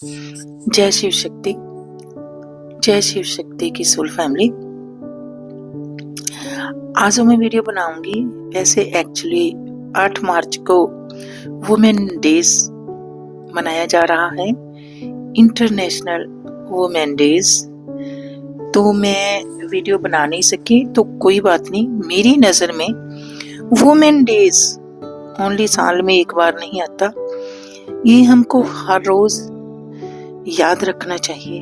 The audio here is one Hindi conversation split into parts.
जय शिव शक्ति। जय शिव शक्ति की सोल फैमिली। आज मैं वीडियो बनाऊंगी। वैसे एक्चुअली 8 मार्च को वुमेन डेज मनाया जा रहा है, इंटरनेशनल वुमेन डेज। तो मैं वीडियो बना नहीं सकी, तो कोई बात नहीं। मेरी नज़र में वुमेन डेज ओनली साल में एक बार नहीं आता, ये हमको हर रोज याद रखना चाहिए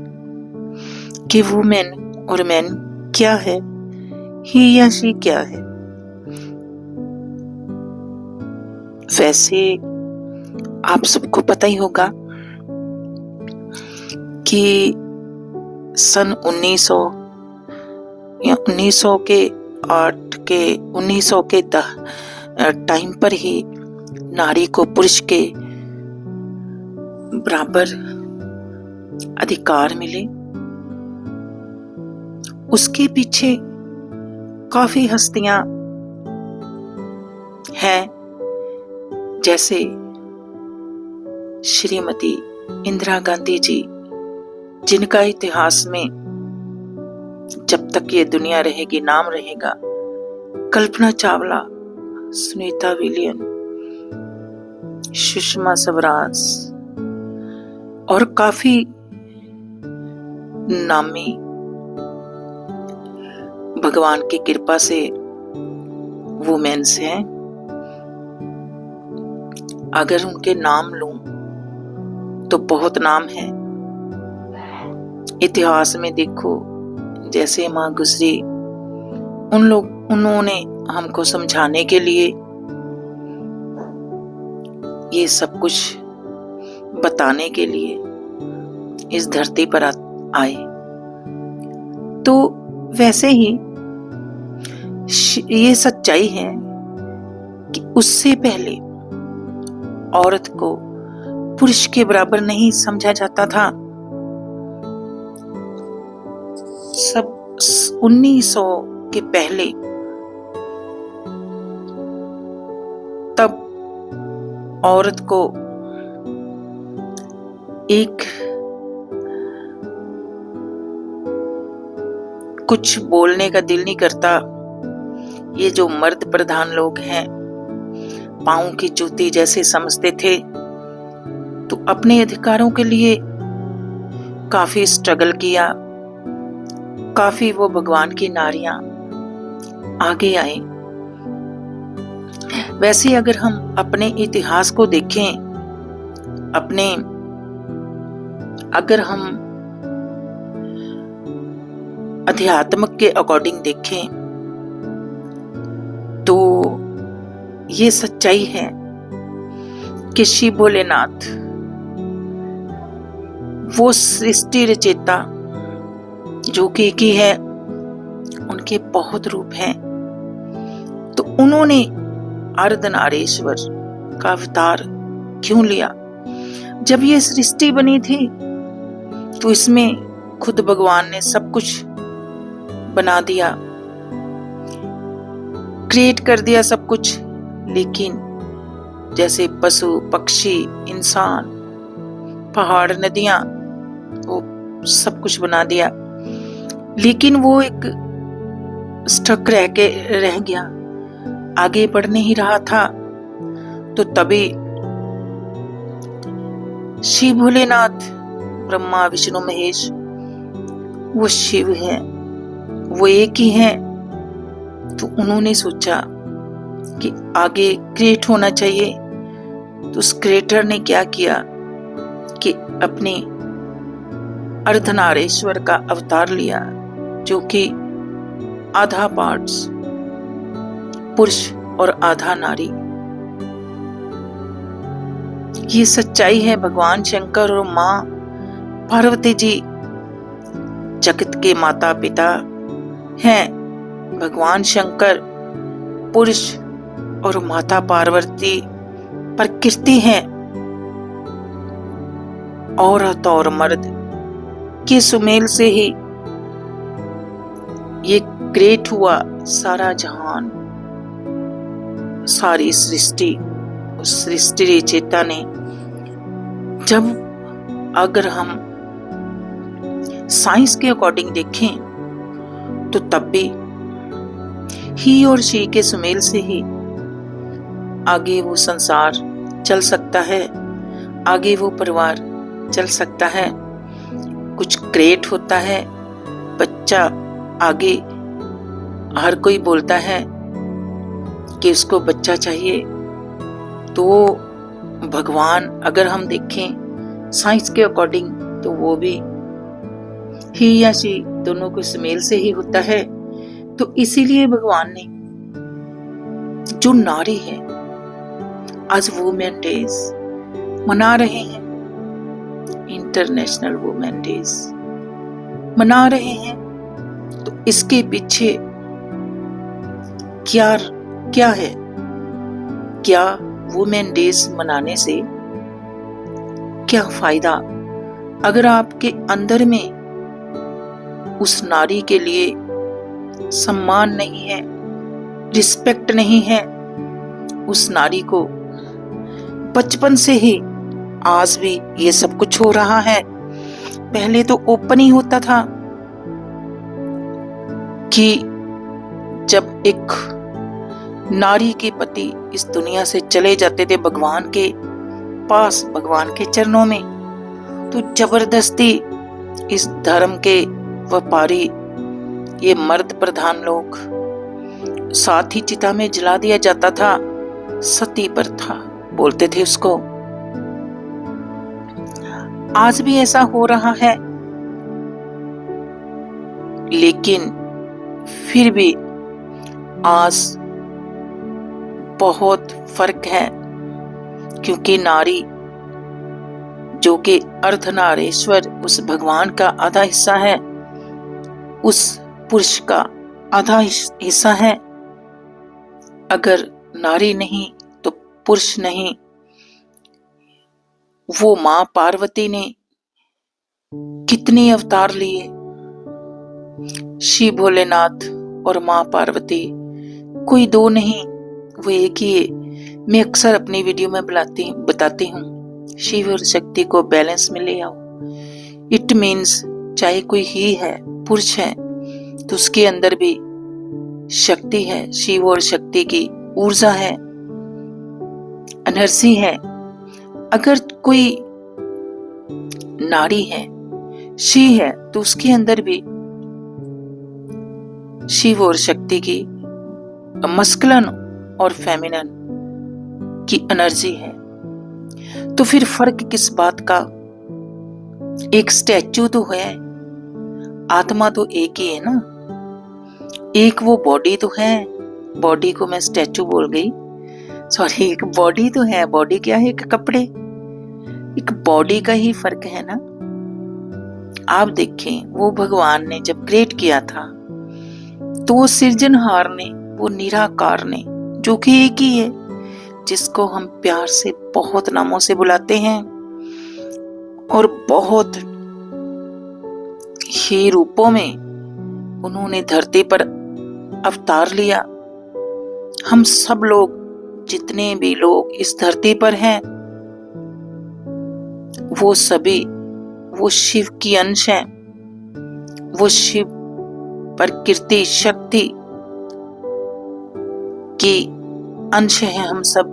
कि वुमेन और मैन क्या है, ही या शी क्या है। वैसे आप सबको पता ही होगा कि सन 1900 या 1900 के 8 के 1900 के टाइम पर ही नारी को पुरुष के बराबर अधिकार मिले। उसके पीछे काफी हस्तियां हैं, जैसे श्रीमती इंदिरा गांधी जी, जिनका इतिहास में जब तक ये दुनिया रहेगी नाम रहेगा। कल्पना चावला, सुनीता विलियम, सुषमा स्वराज और काफी नामी भगवान की कृपा से वुमेन्स हैं। अगर उनके नाम लूं तो बहुत नाम है। इतिहास में देखो, जैसे मां गुजरी, उन्होंने हमको समझाने के लिए ये सब कुछ बताने के लिए इस धरती पर आए। तो वैसे ही ये सच्चाई है कि उससे पहले औरत को पुरुष के बराबर नहीं समझा जाता था। सब 1900 के पहले तब औरत को एक कुछ बोलने का दिल नहीं करता। ये जो मर्द प्रधान लोग हैं, पांव की जूती जैसे समझते थे। तो अपने अधिकारों के लिए काफी स्ट्रगल किया, काफी वो भगवान की नारियां आगे आई। वैसे अगर हम अपने इतिहास को देखें, अगर हम अध्यात्म के अकॉर्डिंग देखें, तो ये सच्चाई है कि शिव भोलेनाथ वो सृष्टि रचयिता जो कि एक ही है, उनके बहुत रूप हैं। तो उन्होंने अर्धनारीश्वर का अवतार क्यों लिया? जब ये सृष्टि बनी थी तो इसमें खुद भगवान ने सब कुछ बना दिया, क्रिएट कर दिया सब कुछ। लेकिन जैसे पशु पक्षी, इंसान, पहाड़, नदियां, वो सब कुछ बना दिया। लेकिन वो एक स्टक रह गया, आगे बढ़ नहीं रहा था। तो तभी शिव भोलेनाथ, ब्रह्मा विष्णु महेश, वो शिव है, वो एक ही है। तो उन्होंने सोचा कि आगे क्रिएट होना चाहिए। तो उस क्रिएटर ने क्या किया कि अपने अर्धनारीश्वर का अवतार लिया, जो कि आधा पार्ट्स पुरुष और आधा नारी। ये सच्चाई है। भगवान शंकर और मां पार्वती जी जगत के माता पिता हैं। भगवान शंकर पुरुष और माता पार्वती प्रकृति हैं। औरत और मर्द के सुमेल से ही ये क्रिएट हुआ सारा जहान, सारी सृष्टि। उस सृष्टि रचयिता ने जब अगर हम साइंस के अकॉर्डिंग देखें तो तब भी ही और शी के सुमेल से ही आगे वो संसार चल सकता है, आगे वो परिवार चल सकता है, कुछ क्रिएट होता है, बच्चा आगे हर कोई बोलता है कि उसको बच्चा चाहिए। तो भगवान अगर हम देखें साइंस के अकॉर्डिंग तो वो भी ही या शी दोनों को सुमेल से ही होता है। तो इसीलिए भगवान ने जो नारी है आज वुमेन डेज मना रहे हैं, इंटरनेशनल वुमेन डेज मना रहे हैं। तो इसके पीछे क्या है? क्या वुमेन डेज मनाने से क्या फायदा? अगर आपके अंदर में उस नारी के लिए सम्मान नहीं है, रिस्पेक्ट नहीं है, उस नारी को बचपन से ही आज भी ये सब कुछ हो रहा है। पहले तो ओपन ही होता था कि जब एक नारी के पति इस दुनिया से चले जाते थे भगवान के पास, भगवान के चरणों में, तो जबरदस्ती इस धर्म के व्यापारी, ये मर्द प्रधान लोग, साथ ही चिता में जला दिया जाता था। सती प्रथा बोलते थे उसको। आज भी ऐसा हो रहा है, लेकिन फिर भी आज बहुत फर्क है, क्योंकि नारी जो कि अर्धनारीश्वर उस भगवान का आधा हिस्सा है, उस पुरुष का आधा हिस्सा है। अगर नारी नहीं तो पुरुष नहीं। वो मां पार्वती ने कितने अवतार लिए, शिव भोलेनाथ और मां पार्वती कोई दो नहीं, वो एक ही है। मैं अक्सर अपनी वीडियो में बताती हूँ, शिव और शक्ति को बैलेंस में ले आओ। इट मीन्स चाहे कोई ही है, पुरुष है, तो उसके अंदर भी शक्ति है, शिव और शक्ति की ऊर्जा है, एनर्जी है। अगर कोई नारी है, शी है, तो उसके अंदर भी शिव और शक्ति की मस्कुलिन और फेमिनिन की एनर्जी है। तो फिर फर्क किस बात का? एक स्टैचू तो है, आत्मा तो एक ही है ना। एक वो बॉडी तो है, बॉडी को मैं स्टैचू बोल गई, सॉरी। एक बॉडी तो है, बॉडी क्या है? एक कपड़े, एक बॉडी का ही फर्क है ना। आप देखें, वो भगवान ने जब क्रिएट किया था तो वो सृजनहार ने, वो निराकार ने, जो कि एक ही है, जिसको हम प्यार से बहुत नामों से बुलाते हैं और बहुत ही रूपों में उन्होंने धरती पर अवतार लिया। हम सब लोग, जितने भी लोग इस धरती पर हैं, वो सभी वो शिव की अंश हैं। वो शिव प्रकृति शक्ति की अंश हैं हम सब।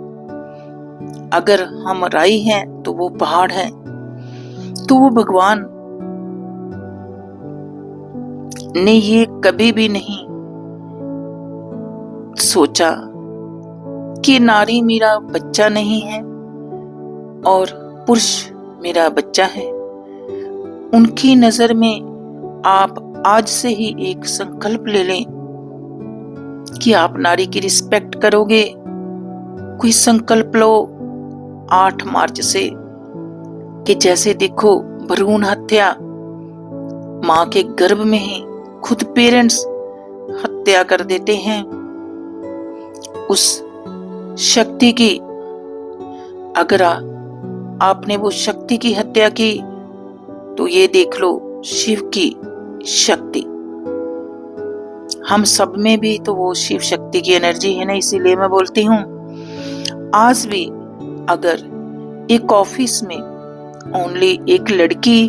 अगर हम राई हैं तो वो पहाड़ है। तो वो भगवान ने ये कभी भी नहीं सोचा कि नारी मेरा बच्चा नहीं है और पुरुष मेरा बच्चा है। उनकी नजर में आप आज से ही एक संकल्प ले लें कि आप नारी की रिस्पेक्ट करोगे। कोई संकल्प लो 8 मार्च से कि जैसे देखो भ्रूण हत्या, मां के गर्भ में ही खुद पेरेंट्स हत्या कर देते हैं उस शक्ति की। अगर आपने वो शक्ति की हत्या की तो ये देख लो शिव की शक्ति। हम सब में भी तो वो शिव शक्ति की एनर्जी है ना। इसीलिए मैं बोलती हूँ, आज भी अगर एक ऑफिस में ओनली एक लड़की,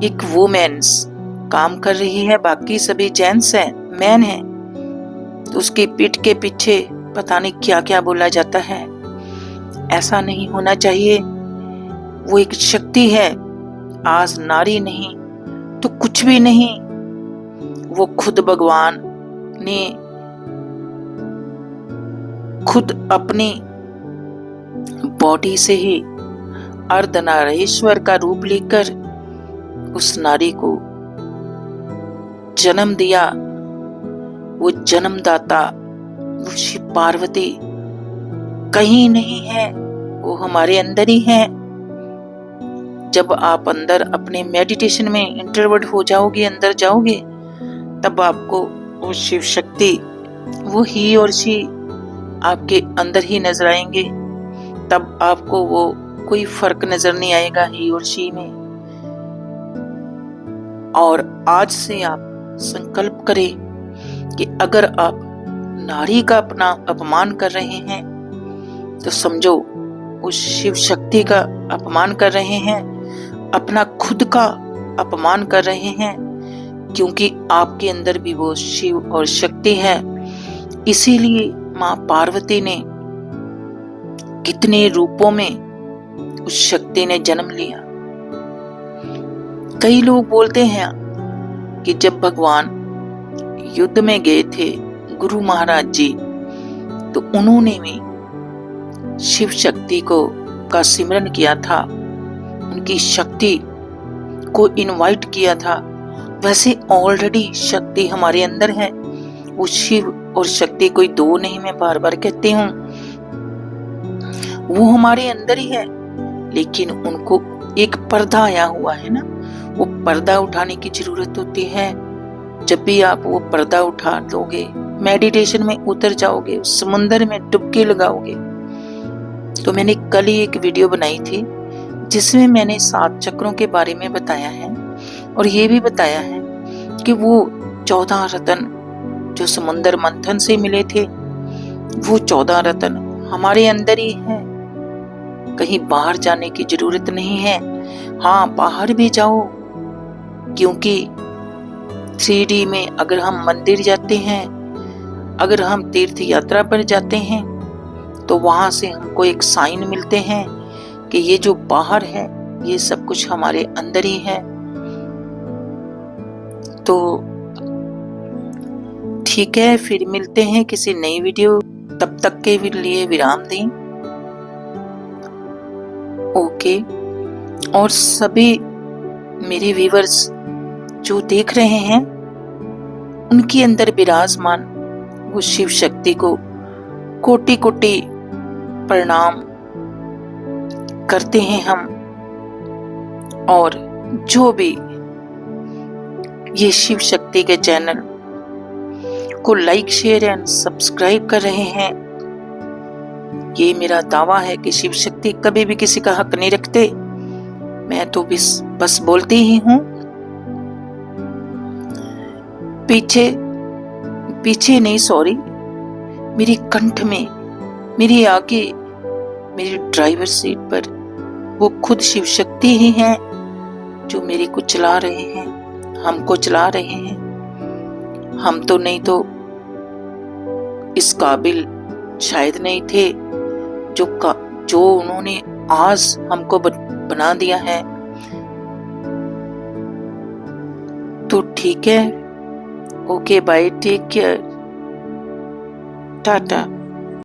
एक वुमेन्स काम कर रही है, बाकी सभी जेंट्स हैं, मैन हैं, तो उसकी पीठ के पीछे पता नहीं क्या क्या बोला जाता है। ऐसा नहीं होना चाहिए। वो एक शक्ति है, आज नारी नहीं तो कुछ भी नहीं। वो खुद भगवान ने खुद अपनी बॉडी से ही अर्धनारीश्वर का रूप लेकर उस नारी को जन्म दिया। वो जन्मदाता, वो शिव पार्वती कहीं नहीं है, वो हमारे अंदर ही है। जब आप अंदर अपने मेडिटेशन में इंटरवर्ट हो जाओगे, अंदर जाओगे, तब आपको वो शिव शक्ति, वो ही और शी आपके अंदर ही नजर आएंगे। तब आपको वो कोई फर्क नजर नहीं आएगा ही और शी में। और आज से आप संकल्प करें कि अगर आप नारी का अपना अपमान कर रहे हैं तो समझो उस शिव शक्ति का अपमान कर रहे हैं, अपना खुद का अपमान कर रहे हैं, क्योंकि आपके अंदर भी वो शिव और शक्ति है। इसीलिए माँ पार्वती ने कितने रूपों में उस शक्ति ने जन्म लिया। कई लोग बोलते हैं कि जब भगवान युद्ध में गए थे गुरु महाराज जी, तो उन्होंने भी शिव शक्ति का सिमरन किया था, उनकी शक्ति को इनवाइट किया था। वैसे ऑलरेडी शक्ति हमारे अंदर है, वो शिव और शक्ति कोई दो नहीं, मैं बार बार कहती हूँ, वो हमारे अंदर ही है। लेकिन उनको एक पर्दा आया हुआ है ना, वो पर्दा उठाने की जरूरत होती है। जब भी आप वो पर्दा उठा दोगे, मेडिटेशन में उतर जाओगे, समुंदर में डुबकी लगाओगे। तो मैंने कल ही एक वीडियो बनाई थी जिसमें मैंने 7 चक्रों के बारे में बताया है, और ये भी बताया है कि वो 14 रत्न जो समुंदर मंथन से मिले थे, वो 14 रत्न हमारे अंदर ही है। कहीं बाहर जाने की जरूरत नहीं है। हाँ, बाहर भी जाओ, क्योंकि 3D में अगर हम मंदिर जाते हैं, अगर हम तीर्थ यात्रा पर जाते हैं, तो वहां से हमको एक साइन मिलते हैं कि ये जो बाहर है ये सब कुछ हमारे अंदर ही है। तो ठीक है, फिर मिलते हैं किसी नई वीडियो। तब तक के लिए विराम दें। ओके। और सभी मेरे व्यूअर्स जो देख रहे हैं, उनके अंदर विराजमान वो शिव शक्ति को कोटि कोटि प्रणाम करते हैं हम। और जो भी ये शिव शक्ति के चैनल को लाइक, शेयर एंड सब्सक्राइब कर रहे हैं, ये मेरा दावा है कि शिव शक्ति कभी भी किसी का हक नहीं रखते। मैं तो बस बोलती ही हूँ। पीछे नहीं, सॉरी, मेरी कंठ में, मेरी आगे, मेरी ड्राइवर सीट पर वो खुद शिव शक्ति ही है जो मेरे को चला रहे हैं, हमको चला रहे हैं। हम तो नहीं तो इस काबिल शायद नहीं थे जो उन्होंने आज हमको बना दिया है। तो ठीक है, okay, bye, take care, Tata.